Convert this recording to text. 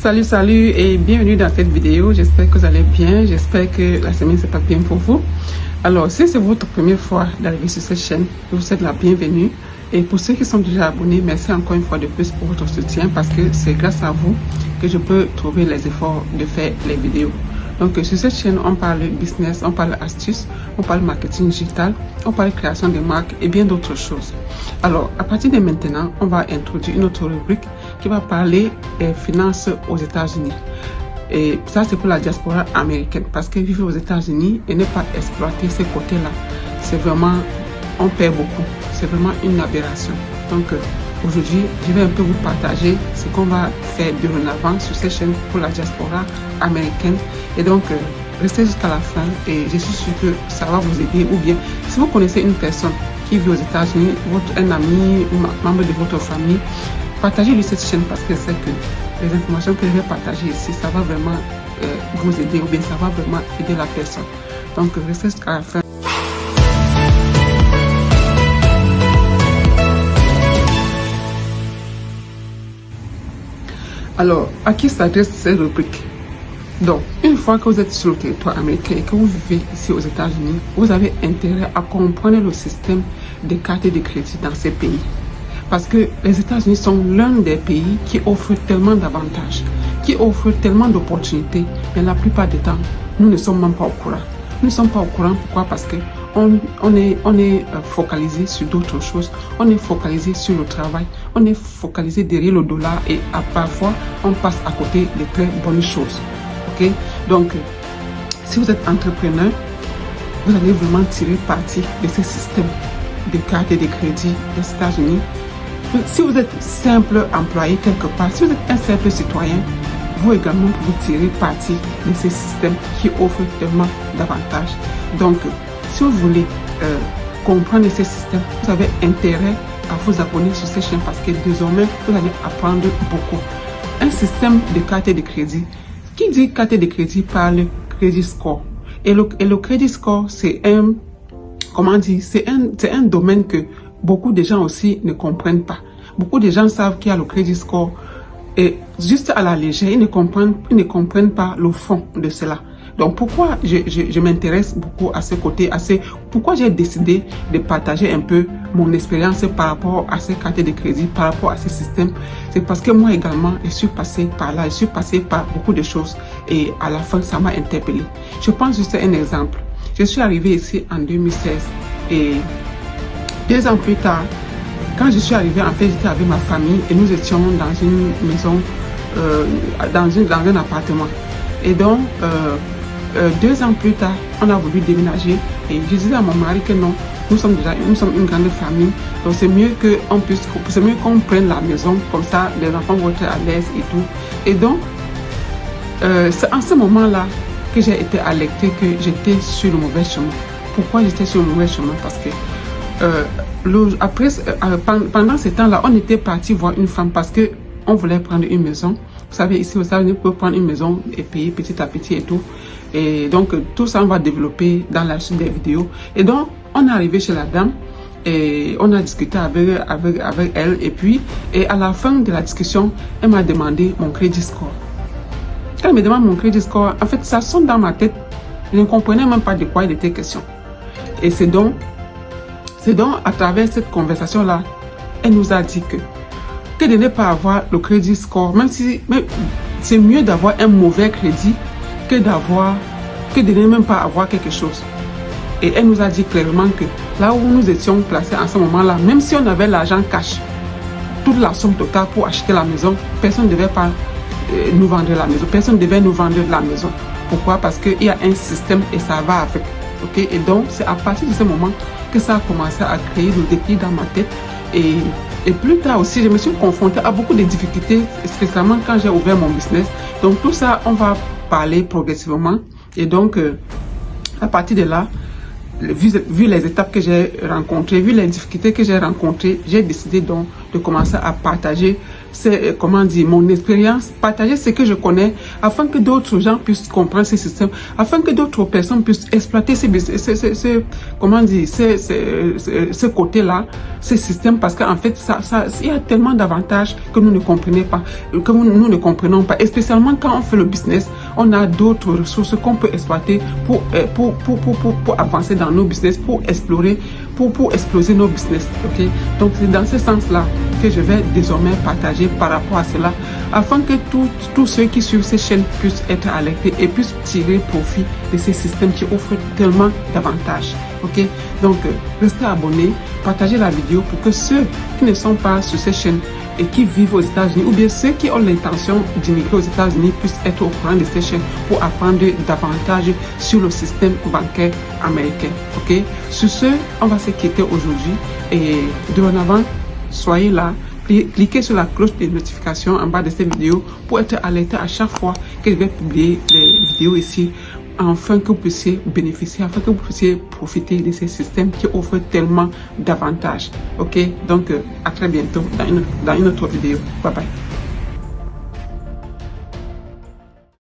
Salut et bienvenue dans cette vidéo. J'espère que vous allez bien. J'espère que la semaine se passe bien pour vous. Alors, si c'est votre première fois d'arriver sur cette chaîne, je vous souhaite la bienvenue. Et pour ceux qui sont déjà abonnés, merci encore une fois de plus pour votre soutien parce que c'est grâce à vous que je peux trouver les efforts de faire les vidéos. Donc, sur cette chaîne, on parle business, on parle astuces, on parle marketing digital, on parle création de marques et bien d'autres choses. Alors, à partir de maintenant, on va introduire une autre rubrique qui va parler des finances aux États-Unis. Et ça, c'est pour la diaspora américaine parce que vivre aux États-Unis et ne pas exploiter ces côtés-là, c'est vraiment, on perd beaucoup. C'est vraiment une aberration. Donc, aujourd'hui, je vais un peu vous partager ce qu'on va faire dorénavant sur cette chaîne pour la diaspora américaine. Et donc, restez jusqu'à la fin et je suis sûre que ça va vous aider. Ou bien, si vous connaissez une personne qui vit aux États-Unis, un ami ou membre de votre famille, partagez-lui cette chaîne parce que c'est que les informations que je vais partager ici, ça va vraiment vous aider ou bien ça va vraiment aider la personne. Donc, restez jusqu'à la fin. Alors, à qui s'adresse cette rubrique? Donc, une fois que vous êtes sur le territoire américain et que vous vivez ici aux États-Unis, vous avez intérêt à comprendre le système des cartes de crédit dans ces pays. Parce que les États-Unis sont l'un des pays qui offre tellement d'avantages, qui offre tellement d'opportunités, mais la plupart du temps, nous ne sommes même pas au courant. Nous ne sommes pas au courant, pourquoi? Parce que on est focalisé sur d'autres choses, on est focalisé sur le travail, on est focalisé derrière le dollar et parfois on passe à côté de très bonnes choses. Ok? Donc, si vous êtes entrepreneur, vous allez vraiment tirer parti de ce système de cartes et de crédit des États-Unis. Si vous êtes simple employé quelque part, si vous êtes un simple citoyen, vous également pouvez tirer parti de ce système qui offre tellement d'avantages. Donc, si vous voulez comprendre ce système, vous avez intérêt à vous abonner sur cette chaîne parce que désormais, vous allez apprendre beaucoup. Un système de carte de crédit. Qui dit carte de crédit parle crédit score. Et le crédit score, c'est un domaine que beaucoup de gens aussi ne comprennent pas. Beaucoup de gens savent qu'il y a le crédit score et juste à la légère, ils ne comprennent pas le fond de cela. Donc, pourquoi je m'intéresse beaucoup à ce côté, pourquoi j'ai décidé de partager un peu mon expérience par rapport à ces cartes de crédit, par rapport à ce système, c'est parce que moi également, je suis passé par là, je suis passé par beaucoup de choses et à la fin, ça m'a interpellé. Je pense juste un exemple. Je suis arrivée ici en 2016 et 2 ans plus tard, quand je suis arrivée, en fait, j'étais avec ma famille et nous étions dans une maison, dans un appartement. Et donc, 2 ans plus tard, on a voulu déménager et je disais à mon mari que non, nous sommes une grande famille, donc c'est mieux qu'on prenne la maison, comme ça les enfants vont être à l'aise et tout. Et donc, c'est en ce moment-là que j'ai été alertée que j'étais sur le mauvais chemin. Pourquoi j'étais sur le mauvais chemin? Parce que pendant ce temps-là, on était parti voir une femme parce que on voulait prendre une maison. Vous savez, ici au États-Unis, on peut prendre une maison et payer petit à petit et tout. Et donc, tout ça, on va développer dans la suite des vidéos. Et donc, on est arrivé chez la dame et on a discuté avec elle. Et puis, à la fin de la discussion, elle m'a demandé mon crédit score. Quand elle me demande mon crédit score, en fait, ça sonne dans ma tête. Je ne comprenais même pas de quoi il était question. Et c'est donc à travers cette conversation-là, elle nous a dit que de ne pas avoir le crédit score, même c'est mieux d'avoir un mauvais crédit que de ne même pas avoir quelque chose. Et elle nous a dit clairement que là où nous étions placés en ce moment-là, même si on avait l'argent cash, toute la somme totale pour acheter la maison, personne ne devait pas nous vendre la maison. Personne ne devait nous vendre la maison. Pourquoi? Parce qu'il y a un système et ça va avec. Okay? Et donc, c'est à partir de ce moment que ça a commencé à créer le déclic dans ma tête. Et plus tard aussi, je me suis confrontée à beaucoup de difficultés, spécialement quand j'ai ouvert mon business. Donc, tout ça, on va parler progressivement. Et donc, à partir de là, vu les étapes que j'ai rencontrées, vu les difficultés que j'ai rencontrées, j'ai décidé donc de commencer à partager mon expérience, partager ce que je connais, afin que d'autres gens puissent comprendre ces systèmes, afin que d'autres personnes puissent exploiter ce côté-là, ce système, parce qu'en fait, il y a tellement d'avantages que nous ne comprenons pas, et spécialement quand on fait le business, on a d'autres ressources qu'on peut exploiter pour avancer dans nos business, pour explorer, pour exploser nos business, ok? Donc c'est dans ce sens-là que je vais désormais partager par rapport à cela, afin que tous ceux qui suivent ces chaînes puissent être alertés et puissent tirer profit de ces systèmes qui offrent tellement d'avantages, ok? Donc restez abonnés, partagez la vidéo pour que ceux qui ne sont pas sur ces chaînes et qui vivent aux États-Unis, ou bien ceux qui ont l'intention d'immigrer aux États-Unis, puissent être au courant de ces chaînes pour apprendre davantage sur le système bancaire américain. Ok? Sur ce, on va se quitter aujourd'hui et dorénavant, soyez là. Cliquez sur la cloche de notification en bas de cette vidéo pour être alerté à chaque fois que je vais publier les vidéos ici, afin que vous puissiez bénéficier, afin que vous puissiez profiter de ces systèmes qui offrent tellement d'avantages. Ok, donc à très bientôt dans une autre vidéo. Bye bye.